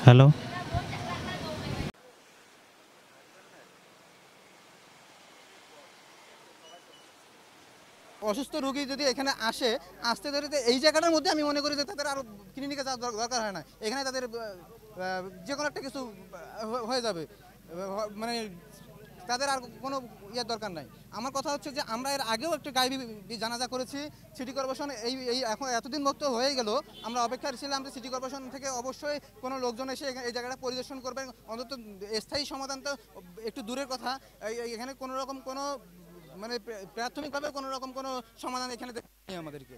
Hello. অসুস্থ রোগী যদি এখানে আসতে ধরে এই জায়গাটার মধ্যে আমি মনে করি যে তাদের আরও ক্লিনিকে যাওয়ার দরকার হয় না। এখানে তাদের যে কোনো একটা কিছু হয়ে যাবে, মানে তাদের আর কোনো ইয়ের দরকার নাই। আমার কথা হচ্ছে যে আমরা এর আগেও একটা গায়েবী জানাজা করেছি। সিটি কর্পোরেশন এই এখন এতদিন মুক্ত হয়ে গেল, আমরা অপেক্ষায় ছিলাম যে সিটি কর্পোরেশন থেকে অবশ্যই কোনো লোকজন এসে এই জায়গাটা পরিদর্শন করবেন, অন্তত স্থায়ী সমাধান তো একটু দূরের কথা। এখানে কোনো রকম কোনো মানে প্রাথমিকভাবে কোনো রকম কোনো সমাধান এখানে আমাদেরকে